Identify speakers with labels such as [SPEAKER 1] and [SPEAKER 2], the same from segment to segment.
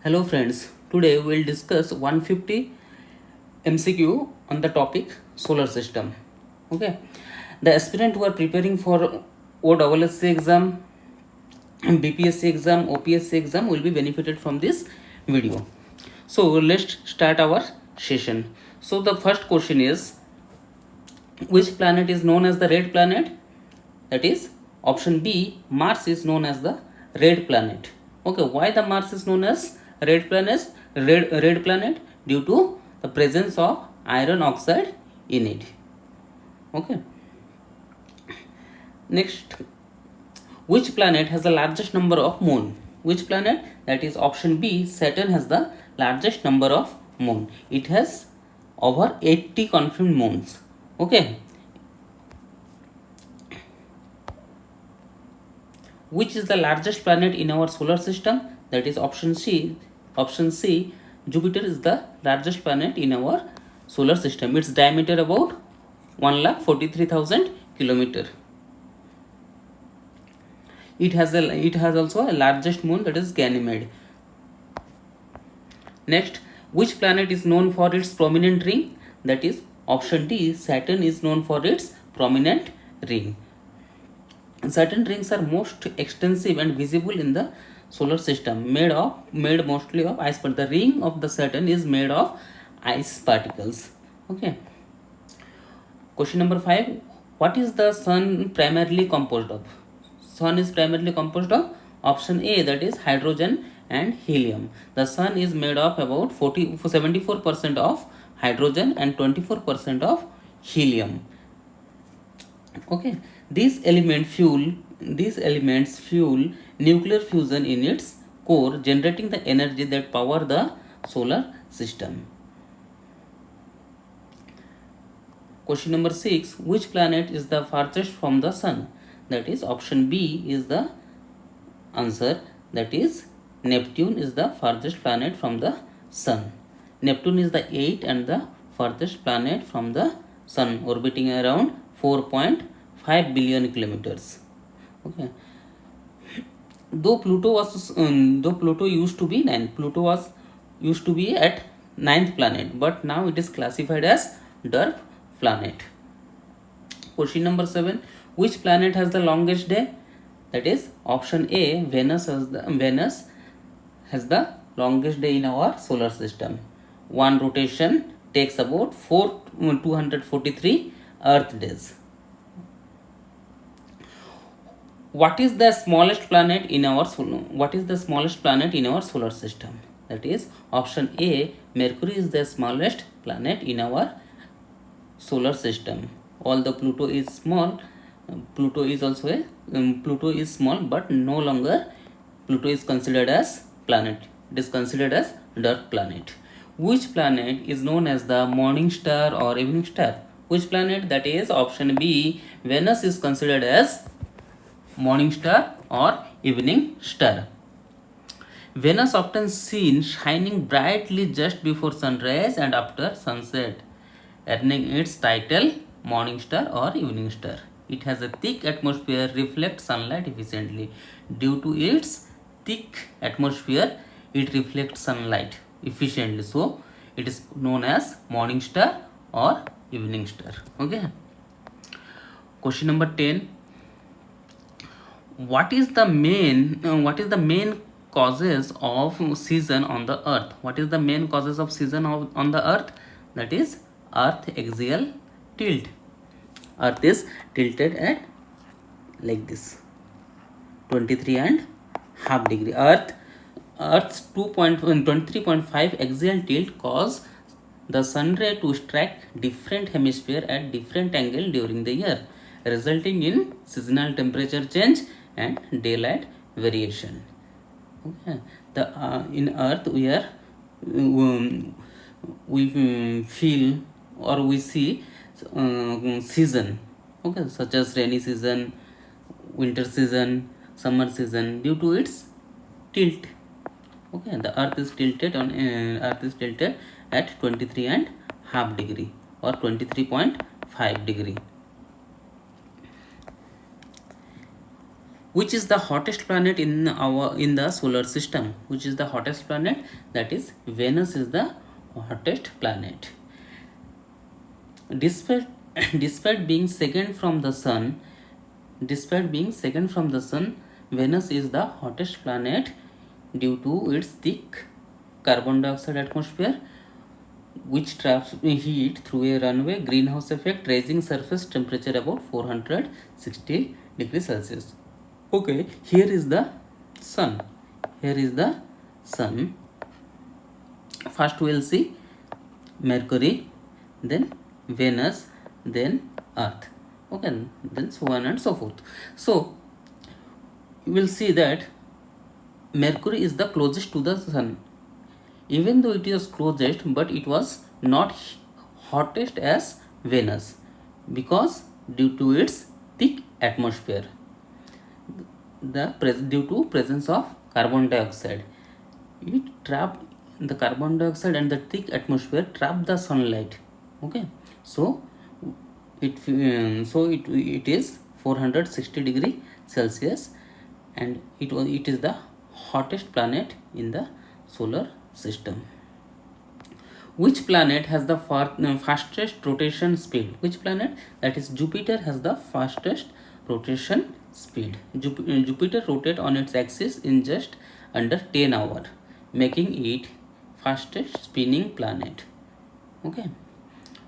[SPEAKER 1] Hello friends, today we will discuss 150 MCQ on the topic solar system. Okay, the aspirant who are preparing for OSSC exam, BPSC exam, OPSC exam will be benefited from this video. So let's start our session. So the first question is, which planet is known as the red planet? That is option B, Mars is known as the red planet. Okay, why the Mars is known as red planet? Red planet due to the presence of iron oxide in it. Okay. Next, which planet has the largest number of moon? Which planet? That is option B, Saturn has the largest number of moon. It has over 80 confirmed moons. Okay. Which is the largest planet in our solar system? That is option C. Option C, Jupiter is the largest planet in our solar system. Its diameter about 1,43,000 kilometer. It has also a largest moon, that is Ganymede. Next, which planet is known for its prominent ring? That is option D, Saturn is known for its prominent ring. Certain rings are most extensive and visible in the solar system, made mostly of ice, but the ring of the Saturn is made of ice particles. Okay. Question number 5, what is the sun primarily composed of? Sun is primarily composed of option A, that is hydrogen and helium. The sun is made of about 74% of hydrogen and 24% of helium. Okay, these elements fuel nuclear fusion in its core, generating the energy that power the solar system. Question number 6, which planet is the farthest from the sun? That is option B is the answer, that is Neptune is the farthest planet from the sun. Neptune is the 8th and the farthest planet from the sun, orbiting around 4.5 billion kilometers. Okay. Though Pluto used to be at 9th planet, but now it is classified as dwarf planet. Question number 7, which planet has the longest day? That is option A, Venus has the longest day in our solar system. One rotation takes about 243 Earth days. What is the smallest planet in our solar system? That is option A, Mercury is the smallest planet in our solar system. Although Pluto is small, Pluto is small, but no longer Pluto is considered as planet. It is considered as dwarf planet. Which planet is known as the morning star or evening star? Which planet? That is option B, Venus is considered as morning star or evening star. Venus often seen shining brightly just before sunrise and after sunset, earning its title morning star or evening star. It has a thick atmosphere, reflects sunlight efficiently. Due to its thick atmosphere, it reflects sunlight efficiently, so it is known as morning star or evening star. Okay. Question number 10, what is the main causes of season on the earth? What is the main causes of season on the earth? That is earth axial tilt. Earth is tilted at like this, 23.5 degree. Earth's 23.5 axial tilt cause the sun ray to strike different hemisphere at different angle during the year, resulting in seasonal temperature change and daylight variation. Okay. In Earth we feel or we see season, okay, such as rainy season, winter season, summer season, due to its tilt. Okay, the earth is tilted at 23.5 degree or 23.5 degree. Which is the hottest planet in the solar system? Which is the hottest planet? That is Venus is the hottest planet. Despite despite being second from the sun, Venus is the hottest planet due to its thick carbon dioxide atmosphere, which traps heat through a runaway greenhouse effect, raising surface temperature about 460 degrees Celsius. Okay, here is the sun. Here is the sun. First we will see Mercury, then Venus, then Earth. Okay, then so on and so forth. So you will see that Mercury is the closest to the sun. Even though it is closest, but it was not hottest as Venus, because due to its thick atmosphere, due to presence of carbon dioxide, it trapped the carbon dioxide, and the thick atmosphere trapped the sunlight. Okay, so it is 460 degree Celsius, and it is the hottest planet in the solar system. Which planet has the fastest rotation speed? Which planet? That is Jupiter has the fastest rotation speed. Jupiter rotates on its axis in just under 10 hours, making it fastest spinning planet. Okay,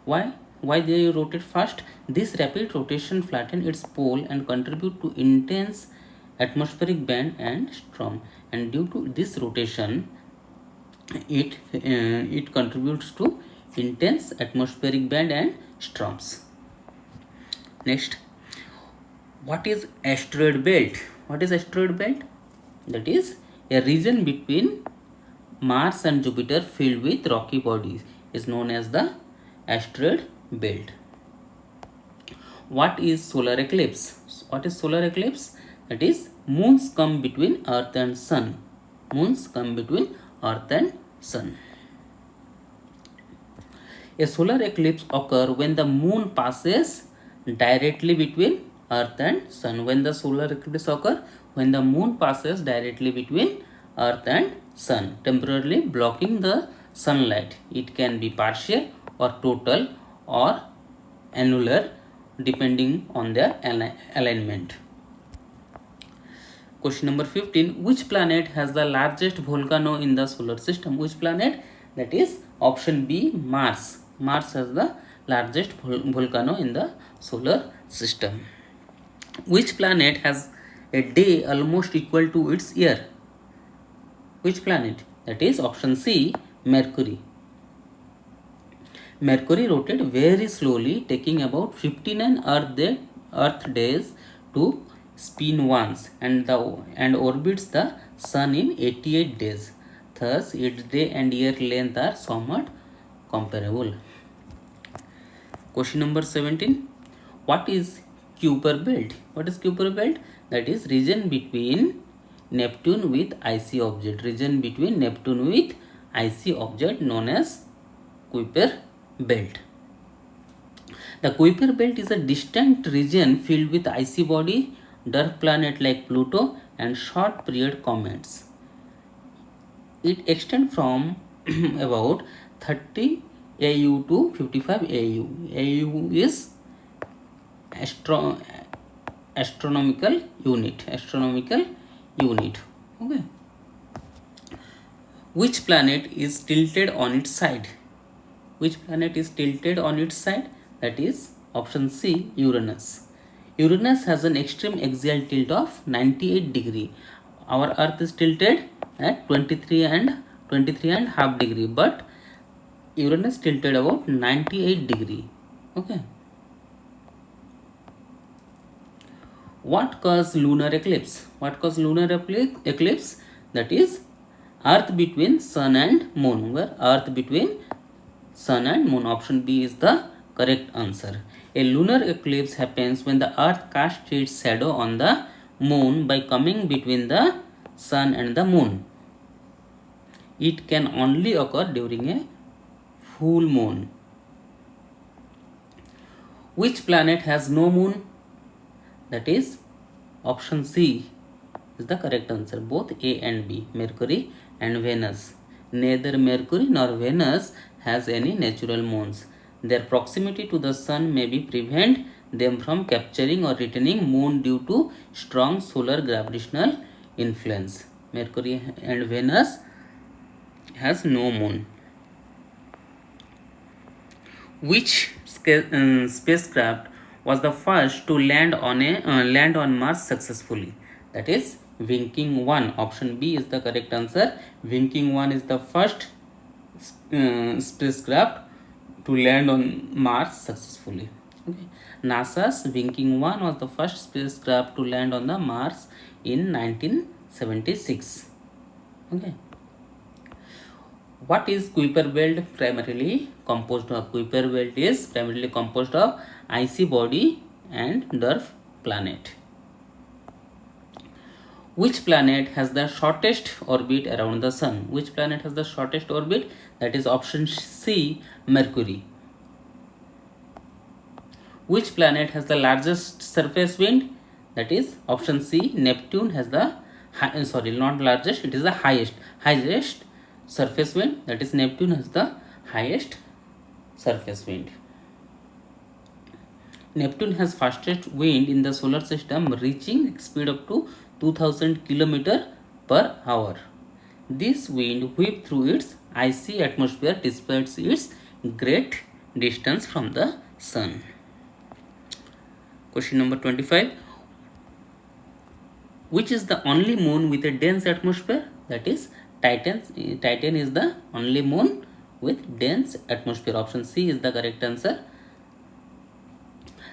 [SPEAKER 1] why they rotate fast? This rapid rotation flattens its pole and contribute to intense atmospheric band and storm, and due to this rotation, it contributes to intense atmospheric band and storms. Next, what is asteroid belt? What is asteroid belt? That is a region between Mars and Jupiter filled with rocky bodies is known as the asteroid belt. What is solar eclipse? What is solar eclipse? That is moons come between Earth and Sun. Moons come between Earth and Sun. A solar eclipse occurs when the moon passes directly between Earth and Sun. When the solar eclipse occurs, when the moon passes directly between Earth and Sun, temporarily blocking the sunlight. It can be partial or total or annular, depending on their alignment. Question number 15. Which planet has the largest volcano in the solar system? Which planet? That is option B, Mars. Mars has the largest volcano in the solar system. Which planet has a day almost equal to its year? Which planet? That is option C, Mercury. Mercury rotates very slowly, taking about 59 Earth days to spin once, and orbits the Sun in 88 days. Thus, its day and year length are somewhat comparable. Question number 17. What is Kuiper belt? What is Kuiper belt? That is region between Neptune with icy object. Region between Neptune with icy object known as Kuiper belt. The Kuiper belt is a distant region filled with icy body, dark planet like Pluto, and short period comets. It extends from about 30 AU to 55 AU. AU is astronomical unit. Okay. Which planet is tilted on its side? Which planet is tilted on its side? That is option C, Uranus. Uranus has an extreme axial tilt of 98 degree. Our Earth is tilted at 23 and half degree, but Uranus tilted about 98 degree. Okay. What causes lunar eclipse? What causes lunar eclipse? That is Earth between Sun and Moon. Where Earth between Sun and Moon. Option B is the correct answer. A lunar eclipse happens when the Earth casts its shadow on the Moon by coming between the Sun and the Moon. It can only occur during a full moon. Which planet has no moon? That is option C, is the correct answer. Both A and B, Mercury and Venus. Neither Mercury nor Venus has any natural moons. Their proximity to the sun may be prevent them from capturing or retaining moon due to strong solar gravitational influence. Mercury and Venus has no moon. Which spacecraft was the first to land on Mars successfully? That is Viking 1. Option B is the correct answer. Viking 1 is the first spacecraft to land on Mars successfully. Okay. NASA's Viking 1 was the first spacecraft to land on the Mars in 1976. Okay. What is Kuiper belt primarily composed of? Kuiper belt is primarily composed of icy body and dwarf planet. Which planet has the shortest orbit around the sun? Which planet has the shortest orbit? That is option C, Mercury. Which planet has the largest surface wind? That is option C, Neptune has the not largest, it is the highest surface wind. That is Neptune has the highest surface wind. Neptune has fastest wind in the solar system, reaching speed up to 2000 km per hour. This wind whips through its icy atmosphere despite its great distance from the sun. Question number 25. Which is the only moon with a dense atmosphere? That is Titan. Titan is the only moon with dense atmosphere. Option C is the correct answer.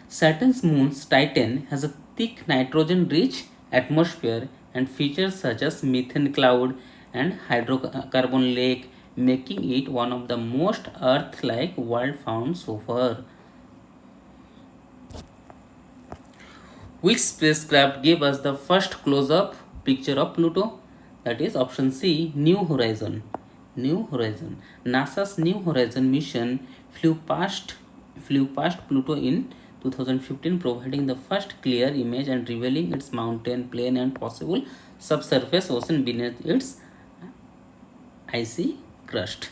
[SPEAKER 1] Saturn's moon Titan has a thick nitrogen-rich atmosphere and features such as methane cloud and hydrocarbon lake, making it one of the most Earth-like world found so far. Which spacecraft gave us the first close-up picture of Pluto? That is option C, New Horizon. New Horizon. NASA's New Horizon mission flew past Pluto in 2015, providing the first clear image and revealing its mountain, plain, and possible subsurface ocean beneath its icy crust.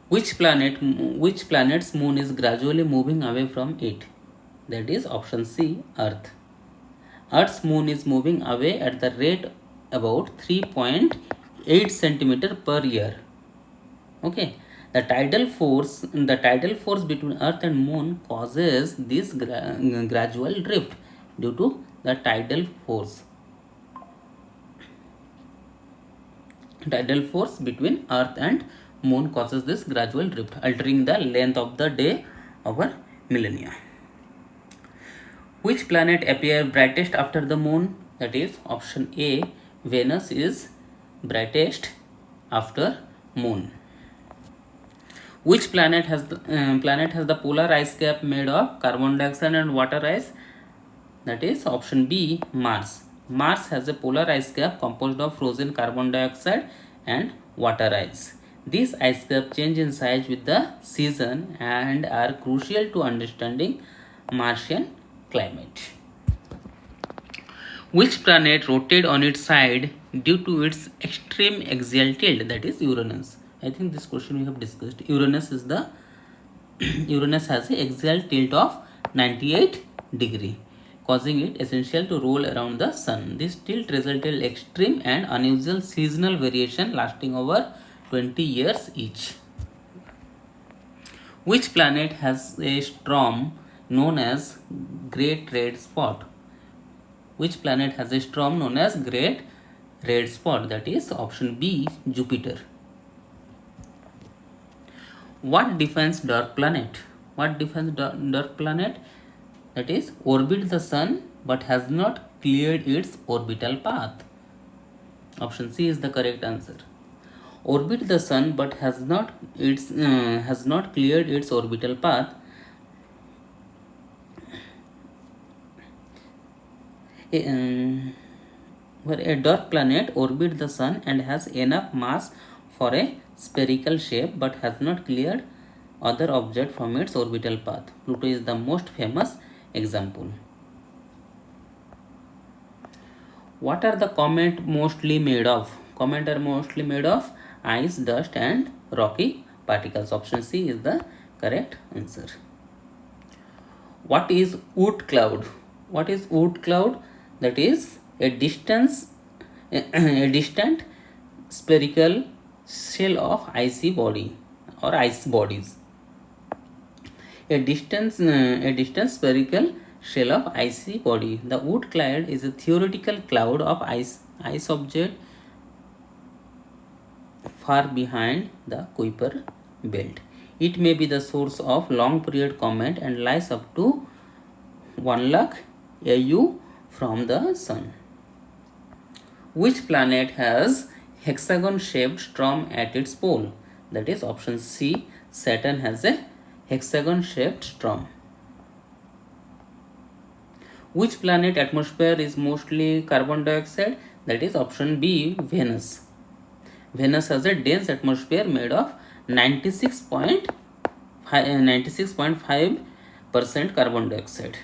[SPEAKER 1] Which planet's moon is gradually moving away from it? That is option C, Earth. Earth's moon is moving away at the rate about 3.8 centimeter per year. Okay. The tidal force between Earth and Moon causes this gradual drift due to the tidal force. Tidal force between Earth and Moon causes this gradual drift, altering the length of the day over millennia. Which planet appears brightest after the Moon? That is option A, Venus is brightest after Moon. Which planet has the polar ice cap made of carbon dioxide and water ice? That is option B, Mars. Mars has a polar ice cap composed of frozen carbon dioxide and water ice. These ice caps change in size with the season and are crucial to understanding Martian climate. Which planet rotates on its side due to its extreme axial tilt? That is Uranus. I think this question we have discussed. Uranus has an axial tilt of 98 degree, causing it essential to roll around the sun. This tilt resulted in extreme and unusual seasonal variation lasting over 20 years each. Which planet has a storm known as Great Red Spot? Which planet has a storm known as Great Red Spot? That is option B, Jupiter. What defines dark planet? What defines dark planet? That is orbit the sun but has not cleared its orbital path. Option C is the correct answer. Orbit the sun but has not cleared its orbital path. Where a dark planet orbits the sun and has enough mass for a spherical shape but has not cleared other object from its orbital path. Pluto is the most famous example. What are the comet mostly made of? Comet are mostly made of ice, dust and rocky particles. Option C is the correct answer. What is Oort cloud? What is Oort cloud? That is a distant spherical shell of icy body or ice bodies. A distant spherical shell of icy body. The Oort cloud is a theoretical cloud of ice object far behind the Kuiper belt. It may be the source of long period comet and lies up to 1 lakh AU from the sun. Which planet has hexagon shaped storm at its pole? That is option C. Saturn has a hexagon shaped storm. Which planet atmosphere is mostly carbon dioxide? That is option B. Venus. Venus has a dense atmosphere made of 96.5% carbon dioxide.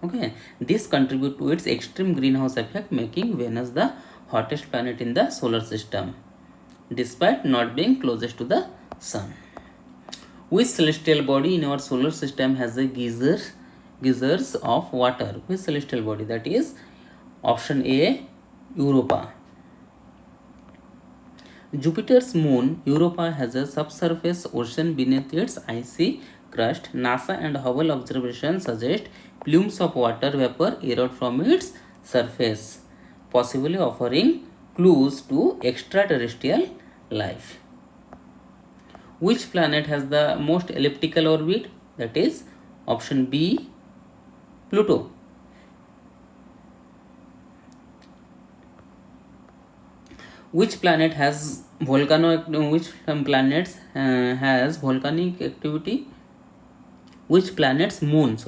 [SPEAKER 1] Okay, this contributes to its extreme greenhouse effect, making Venus the hottest planet in the solar system, despite not being closest to the sun. Which celestial body in our solar system has a geysers of water? Which celestial body? That is option A. Europa. Jupiter's moon Europa has a subsurface ocean beneath its icy crust. NASA and Hubble observations suggest plumes of water vapor erode from its surface, possibly offering clues to extraterrestrial life. Which planet has the most elliptical orbit? That is option B. Pluto. Which planet has which planets has volcanic activity? Which planet's moon has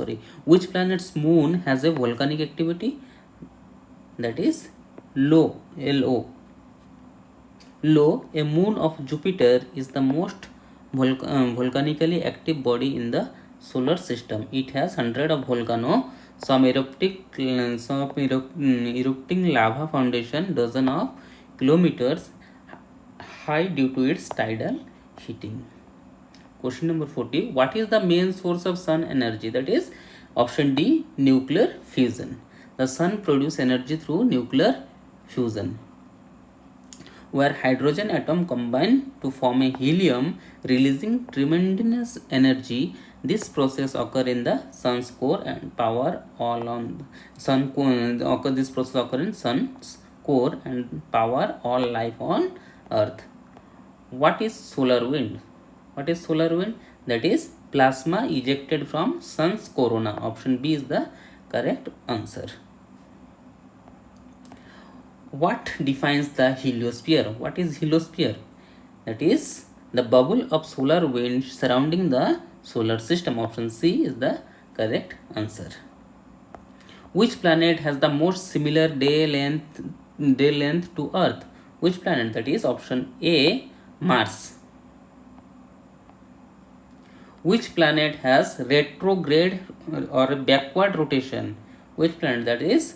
[SPEAKER 1] a volcanic activity? That is Lo. Lo, a moon of Jupiter, is the most volcanically active body in the solar system. It has hundreds of volcanoes, some erupting lava foundation, dozens of kilometers high due to its tidal heating. Question number 40. What is the main source of sun energy? That is option D. Nuclear fusion. The sun produces energy through nuclear fusion, where hydrogen atom combine to form a helium, releasing tremendous energy. This process occurs in the sun's core and power all on sun. This process occurs in sun's core and power all life on Earth. What is solar wind? That is plasma ejected from sun's corona. Option B is the correct answer. What defines the heliosphere? What is heliosphere? That is the bubble of solar wind surrounding the solar system. Option C is the correct answer. Which planet has the most similar day length to Earth? Which planet? That is option A. Mars. Which planet has retrograde or backward rotation? Which planet? That is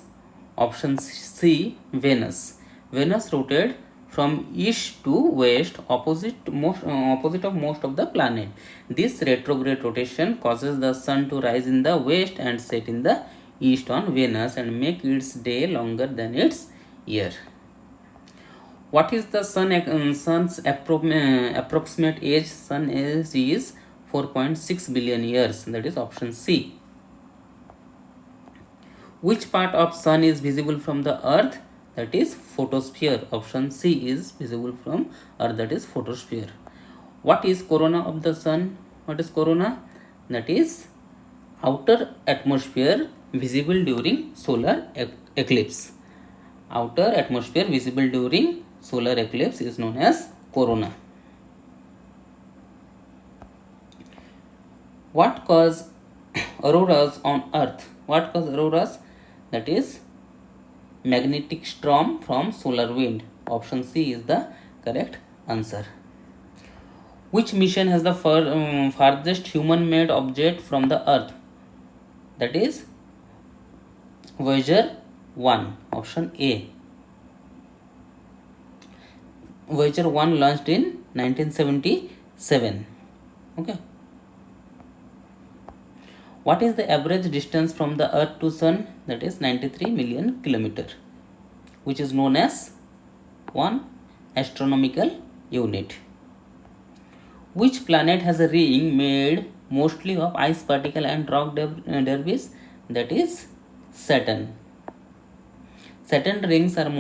[SPEAKER 1] option C. Venus. Venus rotates from east to west, opposite of most of the planet. This retrograde rotation causes the sun to rise in the west and set in the east on Venus and make its day longer than its year. What is the sun's approximate age? Sun age is 4.6 billion years. That is option C. Which part of sun is visible from the earth? That is photosphere. Option C is visible from earth. That is photosphere. What is corona of the sun? What is corona? That is outer atmosphere visible during solar eclipse. Outer atmosphere visible during solar eclipse is known as corona. What causes auroras on earth? What causes auroras? That is magnetic storm from solar wind. Option C is the correct answer. Which mission has the farthest human-made object from the earth? That is Voyager 1. Option A. Voyager 1 launched in 1977. Okay. What is the average distance from the Earth to Sun? That is 93 million kilometer, which is known as 1 astronomical unit. Which planet has a ring made mostly of ice particle and rock debris? That is Saturn. Saturn rings are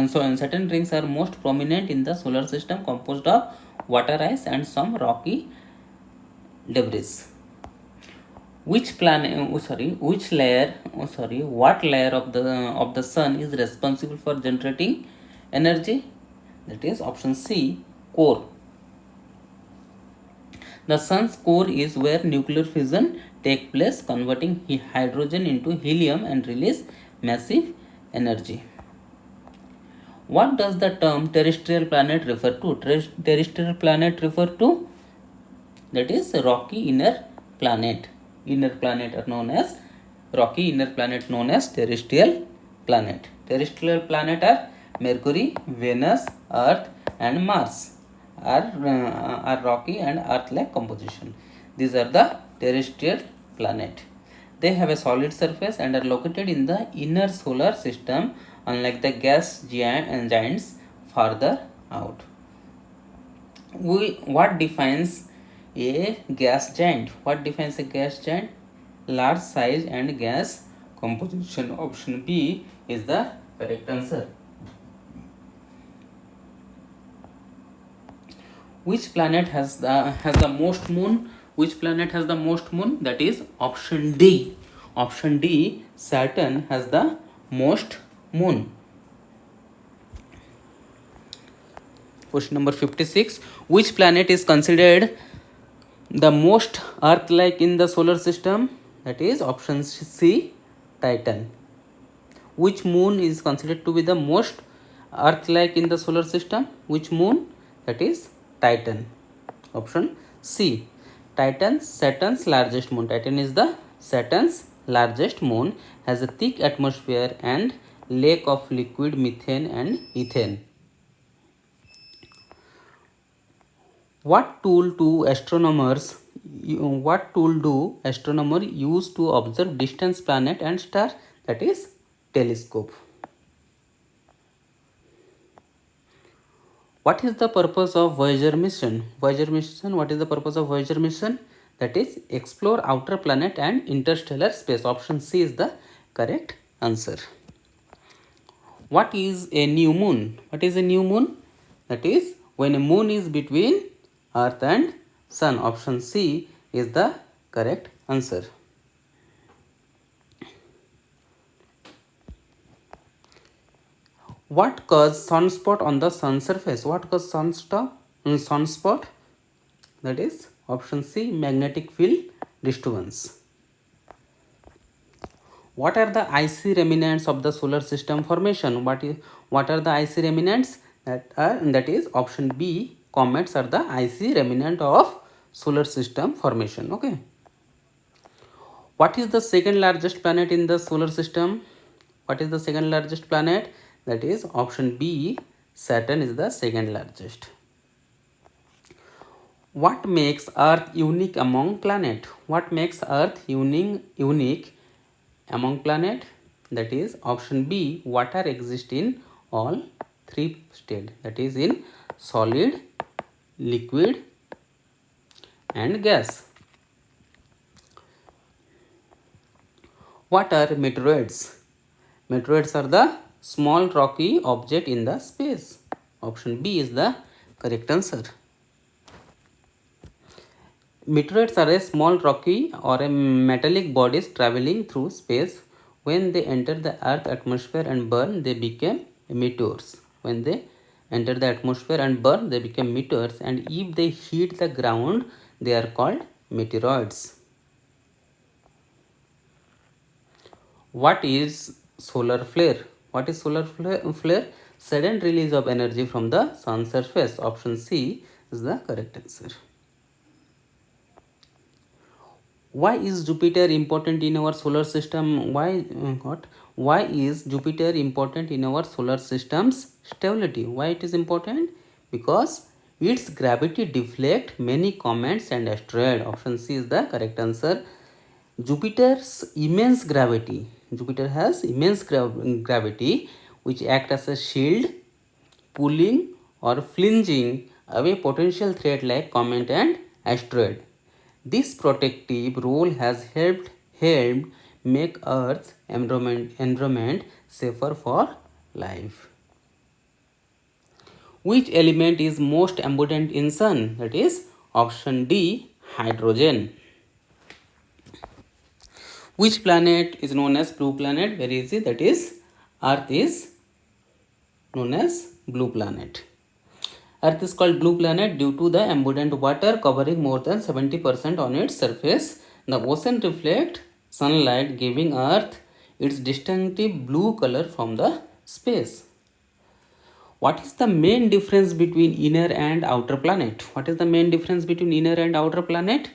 [SPEAKER 1] Saturn rings are most prominent in the solar system, composed of water ice and some rocky debris. Which what layer of the sun is responsible for generating energy? That is option C, core. The sun's core is where nuclear fission takes place, converting hydrogen into helium and release massive energy. What does the term terrestrial planet refer to? Terrestrial planet refer to, that is, rocky inner planet. Inner planet are known as rocky inner planet, known as terrestrial planet. Terrestrial planet are Mercury, Venus, Earth and Mars are rocky and earth-like composition. These are the terrestrial planet. They have a solid surface and are located in the inner solar system, unlike the gas giants farther out. What defines a gas giant? What defines a gas giant? Large size and gas composition. Option B is the correct answer. Which planet has the most moon? Which planet has the most moon? That is option D. Option D, Saturn has the most moon. Question number 56. Which planet is considered the most Earth-like in the solar system? That is option C, Titan. Which moon is considered to be the most Earth-like in the solar system? Which moon? That is Titan. Option C. Titan, Saturn's largest moon. Titan is the Saturn's largest moon, has a thick atmosphere and lake of liquid methane and ethane. What tool do astronomers use to observe distant planet and star? That is telescope. What is the purpose of Voyager mission? What is the purpose of Voyager mission? That is explore outer planet and interstellar space. Option C is the correct answer. What is a new moon? What is a new moon? That is when a moon is between Earth and Sun. Option C is the correct answer. What causes sunspot on the sun surface? What causes sunspot? That is option C, magnetic field disturbance. What are the icy remnants of the solar system formation? What are the icy remnants? That is option B, comets are the icy remnant of solar system formation. Okay. What is the second largest planet in the solar system? What is the second largest planet? That is option B, Saturn is the second largest. What makes Earth unique among planet? What makes Earth unique among planet? That is option B, water exists in all three states. That is in solid, liquid and gas. What are meteoroids? Meteoroids are the small rocky object in the space. Option B is the correct answer. Meteoroids are a small rocky or a metallic bodies traveling through space. When they enter the Earth atmosphere and burn, they become meteors. When they enter the atmosphere and burn, they become meteors, and if they hit the ground, they are called meteoroids. What is solar flare? What is solar flare? Sudden release of energy from the sun's surface. Option C is the correct answer. Why is Jupiter important in our solar system? Why Why is Jupiter important in our solar system's stability? Why it is important? Because its gravity deflects many comets and asteroids. Option C is the correct answer. Jupiter's immense gravity. Jupiter has immense gravity which act as a shield, pulling or flinging away potential threat like comet and asteroid. This protective role has helped make Earth's environment safer for life. Which element is most abundant in sun? That is option D, hydrogen. Which planet is known as blue planet? Very easy, that is Earth is known as blue planet. Earth is called blue planet due to the abundant water covering more than 70% on its surface. The ocean reflects sunlight, giving Earth its distinctive blue color from the space. What is the main difference between inner and outer planet? What is the main difference between inner and outer planet?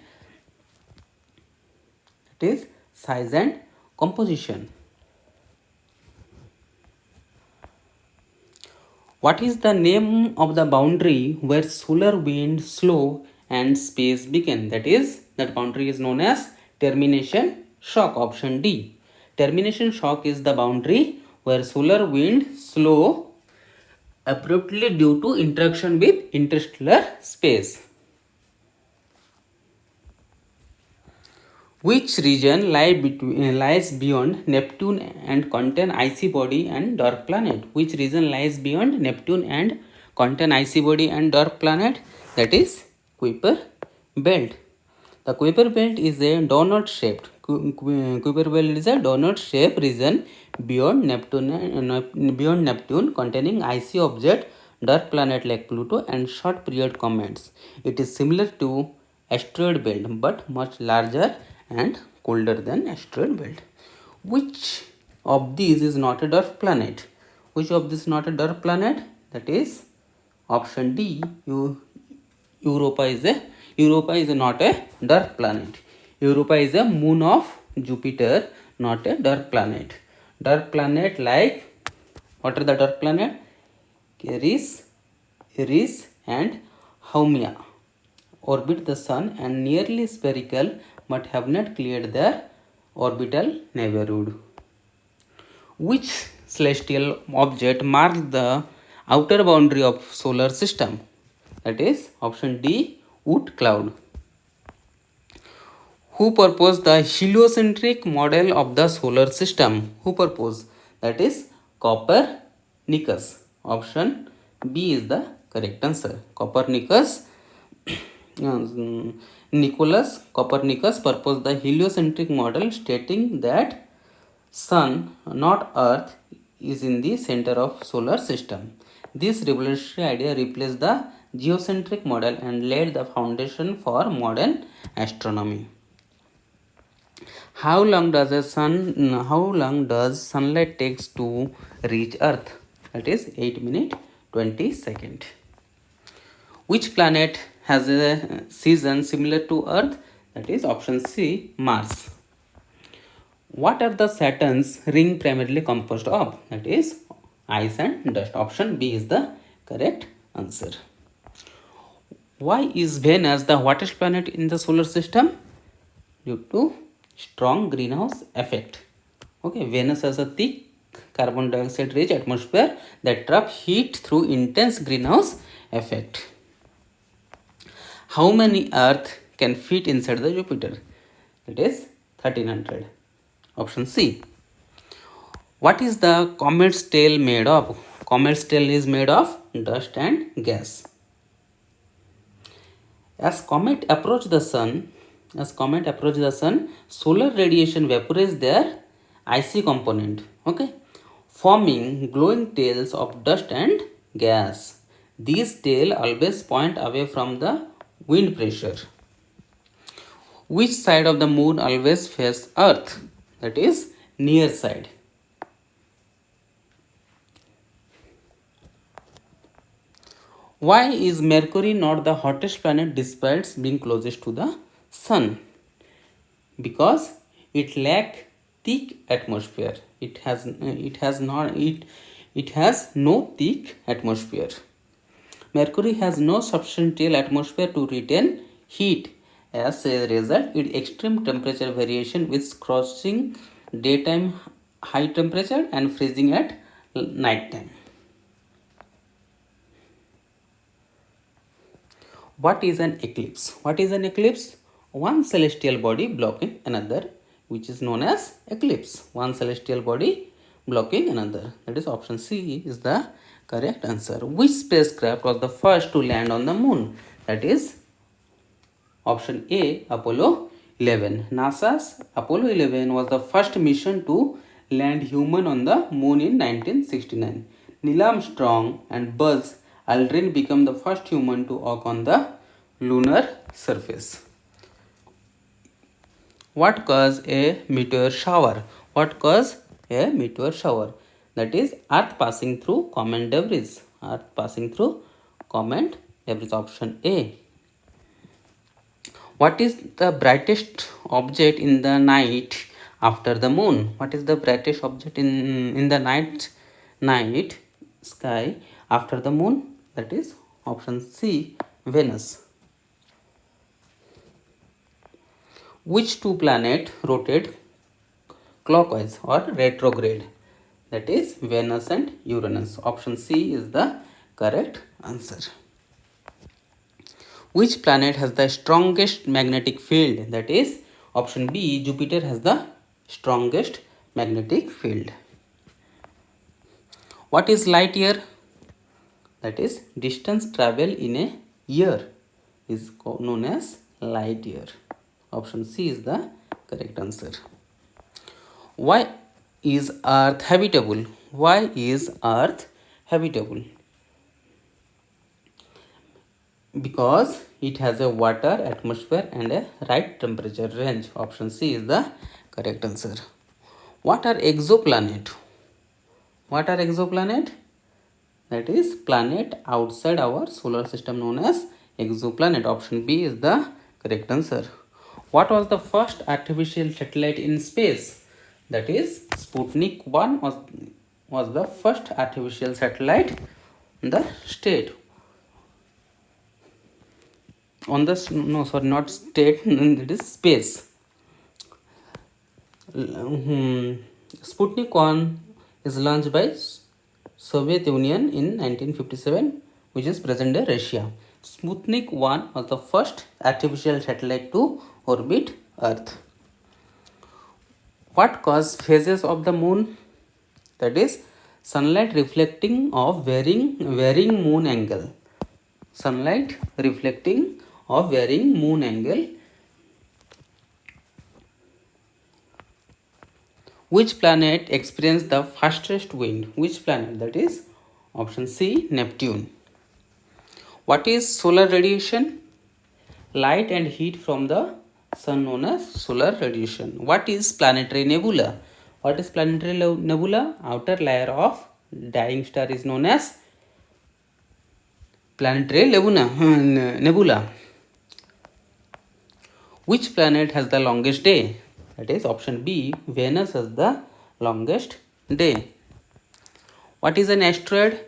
[SPEAKER 1] It is size and composition. What is the name of the boundary where solar wind slow and space begin? That boundary is known as termination shock. Option D. Termination shock is the boundary where solar wind slow abruptly due to interaction with interstellar space. Which region lies beyond Neptune and contain icy body and dark planet? Which region lies beyond Neptune and contain icy body and dark planet? That is Kuiper belt. The Kuiper belt is a donut shaped. Kuiper belt is a donut shaped region beyond Neptune containing icy object, dark planet like Pluto and short period comets. It is similar to asteroid belt but much larger and colder than asteroid belt. Which of these is not a dwarf planet? Which of this is not a dwarf planet? That is option D. Europa is not a dwarf planet. Europa is a moon of Jupiter, not a dwarf planet. Dwarf planet like, what are the dwarf planet? Eris and Haumea orbit the sun and nearly spherical but have not cleared their orbital neighborhood. Which celestial object marks the outer boundary of solar system? That is option D, Oort cloud. Who proposed the heliocentric model of the solar system? Who proposed? That is Copernicus. Option B is the correct answer. Nicholas Copernicus proposed the heliocentric model stating that sun, not earth, is in the center of solar system. This revolutionary idea replaced the geocentric model and laid the foundation for modern astronomy. How long does sunlight takes to reach earth? That is 8 minutes 20 seconds. Which planet has a season similar to Earth? That is option C, Mars. What are the Saturn's ring primarily composed of? That is ice and dust. Option B is the correct answer. Why is Venus the hottest planet in the solar system? Due to strong greenhouse effect. Okay, Venus has a thick carbon dioxide rich atmosphere that trap heat through intense greenhouse effect. How many Earth can fit inside the Jupiter? That is 1300. Option C. What is the comet's tail made of? Comet's tail is made of dust and gas. As comet approach the sun, solar radiation vaporizes their icy component, okay, forming glowing tails of dust and gas. These tails always point away from the wind pressure. Which side of the moon always faces Earth? That is near side. Why is Mercury not the hottest planet despite being closest to the sun? Because it lacks thick atmosphere. It has no thick atmosphere. Mercury has no substantial atmosphere to retain heat. As a result, its extreme temperature variation with crossing daytime high temperature and freezing at night time. What is an eclipse? What is an eclipse? One celestial body blocking another, which is known as eclipse. One celestial body blocking another. That is option C is the correct answer. Which spacecraft was the first to land on the moon? That is option A, Apollo 11. NASA's Apollo 11 was the first mission to land human on the moon in 1969. Neil Armstrong and Buzz Aldrin became the first human to walk on the lunar surface. What caused a meteor shower? What caused a meteor shower? That is Earth passing through comet debris. Earth passing through comet debris. Option A. What is the brightest object in the night after the moon? What is the brightest object in the night sky after the moon? That is option C, Venus. Which two planets rotate clockwise or retrograde? That is Venus and Uranus. Option C is the correct answer. Which planet has the strongest magnetic field? That is option B, Jupiter has the strongest magnetic field. What is light year? That is distance traveled in a year is known as light year. Option C is the correct answer. Why is Earth habitable? Why is Earth habitable? Because it has a water, atmosphere and a right temperature range. Option C is the correct answer. What are exoplanet? What are exoplanet? That is planet outside our solar system known as exoplanet. Option B is the correct answer. What was the first artificial satellite in space? That is Sputnik 1 was the first artificial satellite in the state. On the not state, it is space. Sputnik 1 is launched by Soviet Union in 1957, which is present day Russia. Sputnik 1 was the first artificial satellite to orbit Earth. What causes phases of the moon? That is sunlight reflecting of varying moon angle. Sunlight reflecting of varying moon angle. Which planet experiences the fastest wind? Which planet? That is option C, Neptune. What is solar radiation? Light and heat from the sun known as solar radiation. What is planetary nebula? What is planetary nebula? Outer layer of dying star is known as planetary nebula. Which planet has the longest day? That is option B, Venus has the longest day. What is an asteroid?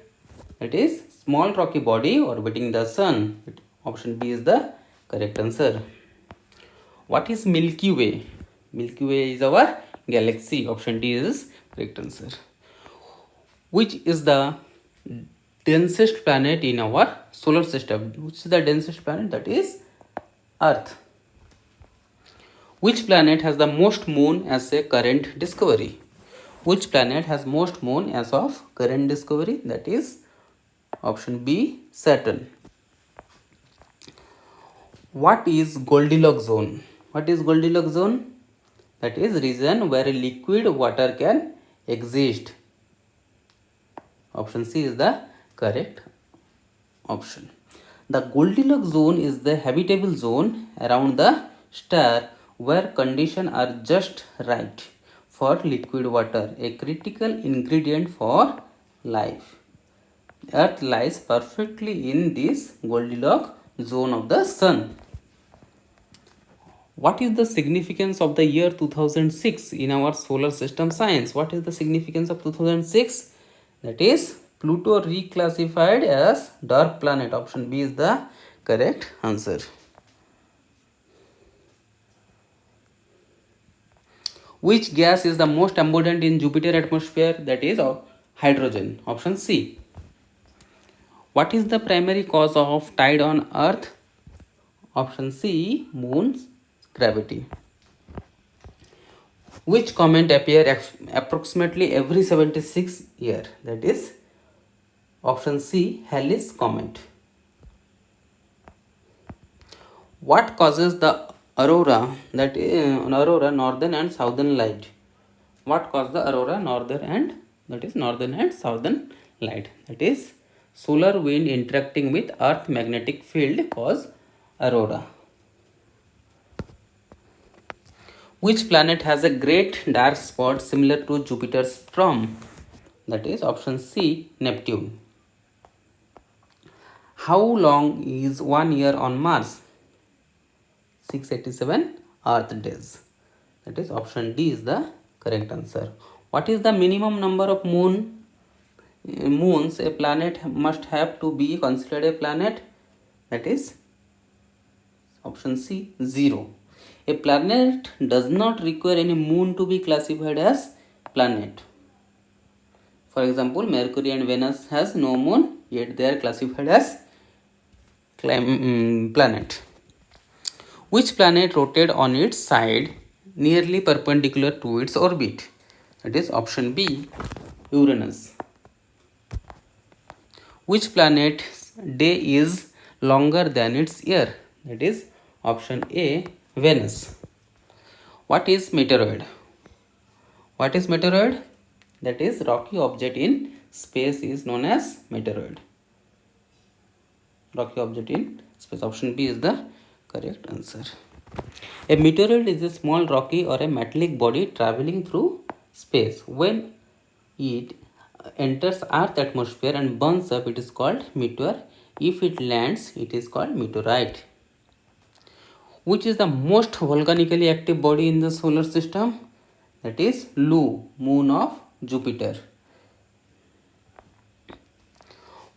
[SPEAKER 1] It is small rocky body orbiting the sun. Option B is the correct answer. What is Milky Way? Milky Way is our galaxy. Option D is correct answer. Which is the densest planet in our solar system? Which is the densest planet? That is Earth. Which planet has the most moon as a current discovery? Which planet has most moon as of current discovery? That is option B, Saturn. What is Goldilocks zone? What is Goldilocks zone? That is region where liquid water can exist. Option C is the correct option. The Goldilocks zone is the habitable zone around the star where conditions are just right for liquid water, a critical ingredient for life. Earth lies perfectly in this Goldilocks zone of the sun. What is the significance of the year 2006 in our solar system science? What is the significance of 2006? That is Pluto reclassified as dark planet. Option B is the correct answer. Which gas is the most abundant in Jupiter atmosphere? That is hydrogen. Option C. What is the primary cause of tide on Earth? Option C. Moon's gravity. Which comet appear approximately every 76 years? That is option C. Halley's comet. What causes the aurora? That is aurora, northern and southern light. What causes the aurora, northern and southern light? That is solar wind interacting with Earth magnetic field cause aurora. Which planet has a great dark spot similar to Jupiter's storm? That is option C. Neptune. How long is 1 year on Mars? 687 Earth days. That is option D is the correct answer. What is the minimum number of moons a planet must have to be considered a planet? That is option C. 0. A planet does not require any moon to be classified as planet. For example, Mercury and Venus has no moon, yet they are classified as planet. Which planet rotated on its side nearly perpendicular to its orbit? That is option B. Uranus. Which planet's day is longer than its year? That is option A. Venus. What is meteoroid? What is meteoroid? That is rocky object in space is known as meteoroid. Rocky object in space. Option B is the correct answer. A meteoroid is a small rocky or a metallic body traveling through space. When it enters Earth's atmosphere and burns up, it is called meteor. If it lands, it is called meteorite. Which is the most volcanically active body in the solar system? That is Lu, moon of Jupiter.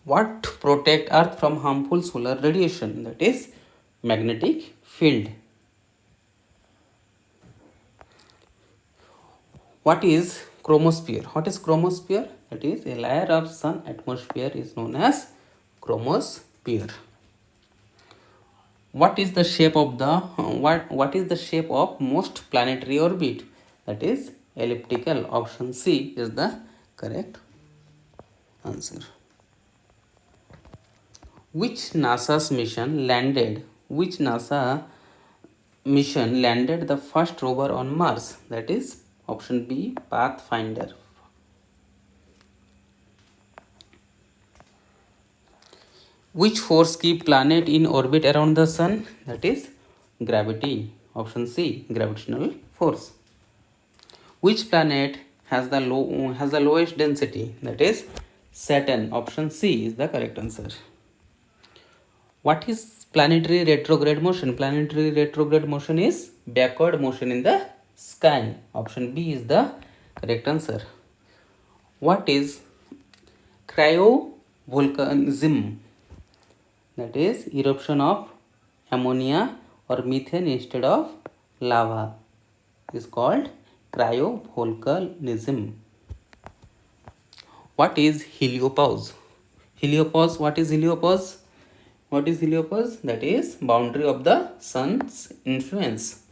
[SPEAKER 1] What protects Earth from harmful solar radiation? That is magnetic field. What is chromosphere? What is chromosphere? That is a layer of sun atmosphere is known as chromosphere. What is the shape of most planetary orbit? That is elliptical. Option C is the correct answer. Which NASA mission landed the first rover on Mars? That is option B. Pathfinder. Which force keep planet in orbit around the sun? That is gravity. Option C. Gravitational force. Which planet has the lowest density? That is Saturn. Option C is the correct answer. What is planetary retrograde motion? Planetary retrograde motion is backward motion in the sky. Option B is the correct answer. What is cryovolcanism? That is eruption of ammonia or methane instead of lava. It is called cryovolcanism. What is heliopause? What is heliopause? That is boundary of the sun's influence.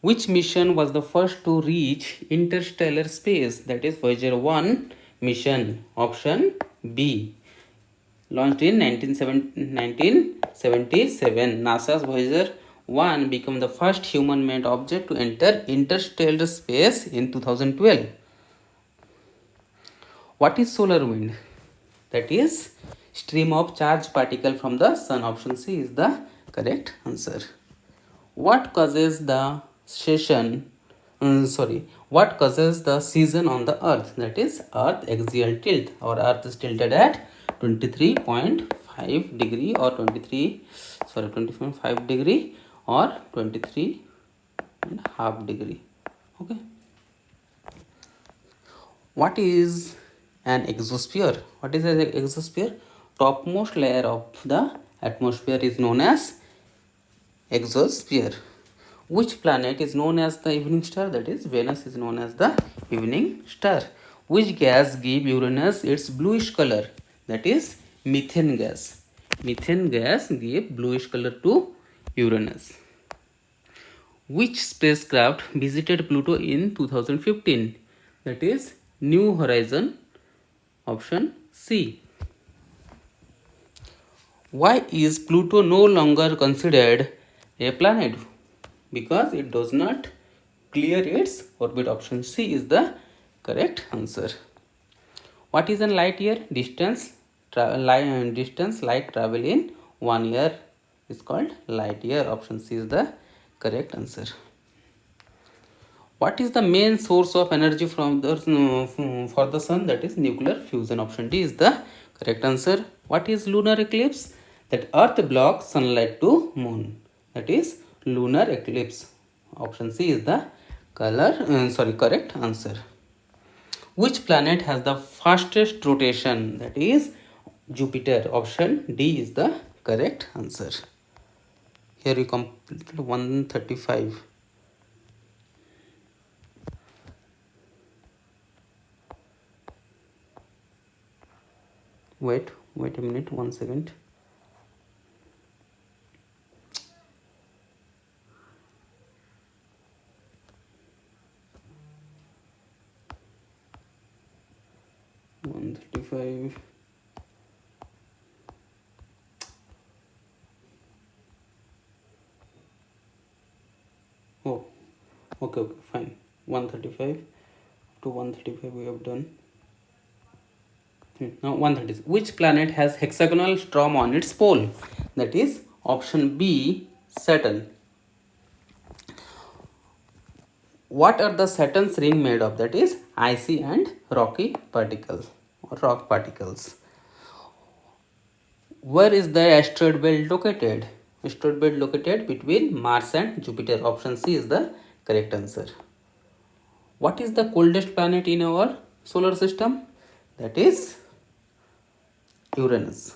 [SPEAKER 1] Which mission was the first to reach interstellar space? That is Voyager 1 mission. Option B. Launched in 1977, NASA's Voyager 1 became the first human-made object to enter interstellar space in 2012. What is solar wind? That is stream of charged particle from the sun. Option C is the correct answer. What causes the season on the earth? That is earth axial tilt. Our earth is tilted at 23.5 degree or 25 degree or 23.5 degree. Okay. What is an exosphere? What is an exosphere? Topmost layer of the atmosphere is known as exosphere. Which planet is known as the evening star? That is, Venus is known as the evening star. Which gas give Uranus its bluish color? That is, methane gas. Methane gas give bluish color to Uranus. Which spacecraft visited Pluto in 2015? That is, New Horizon, option C. Why is Pluto no longer considered a planet? Because it does not clear its orbit. Option C is the correct answer. What is a light year? Distance light travel in 1 year is called light year. Option C is the correct answer. What is the main source of energy from the for the sun? That is nuclear fusion. Option D is the correct answer. What is lunar eclipse? That earth blocks sunlight to moon. That is lunar eclipse. Option C is the correct answer. Which planet has the fastest rotation? That is Jupiter. Option D is the correct answer. Here we completed 135. Wait a minute, 1 second. $135. Oh, okay, fine. 135 to 135 we have done. Now 136. Which planet has hexagonal storm on its pole? That is option B, Saturn. What are the Saturn's ring made of? That is icy and rocky particles or rock particles. Where is the asteroid belt located? Asteroid belt located between Mars and Jupiter. Option C is the correct answer. What is the coldest planet in our solar system? That is Uranus.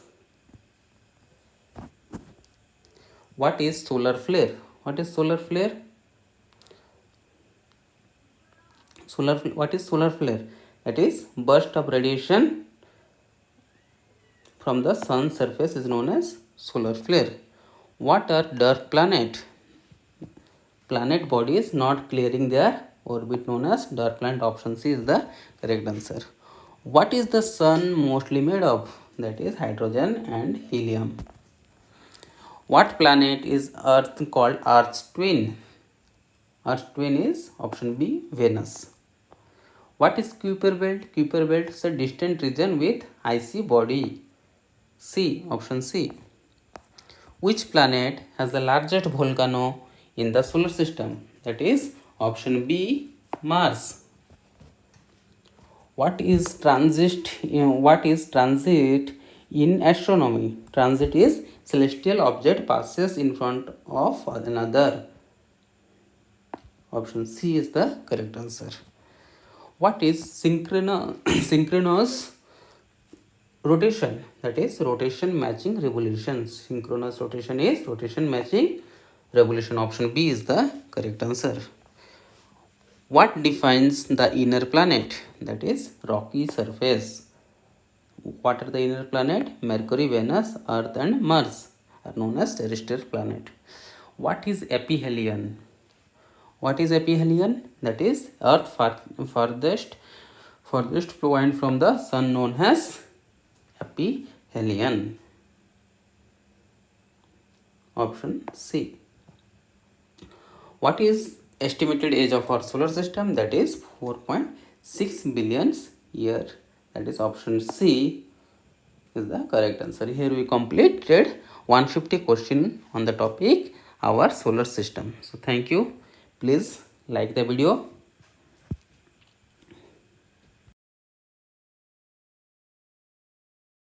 [SPEAKER 1] What is solar flare? What is solar flare? What is solar flare? That is burst of radiation from the sun's surface is known as solar flare. What are dwarf planet? Planet bodies not clearing their orbit known as dwarf planet. Option C is the correct answer. What is the sun mostly made of? That is hydrogen and helium. What planet is Earth called Earth's twin? Earth's twin is option B, Venus. What is Kuiper belt? Kuiper belt is a distant region with icy body. C, option C. Which planet has the largest volcano in the solar system? That is option B, Mars. What is transit in astronomy? Transit is celestial object passes in front of another. Option C is the correct answer. What is synchronous rotation? That is rotation matching revolution. Synchronous rotation is rotation matching revolution. Option B is the correct answer. What defines the inner planet? That is rocky surface. What are the inner planet? Mercury, Venus, Earth and Mars are known as terrestrial planet. What is aphelion? What is aphelion? That is Earth farthest point from the sun known as aphelion. Option C. What is estimated age of our solar system? That is 4.6 billion year. That is option C is the correct answer. Here we completed 150 question on the topic our solar system. So thank you. Please like the video,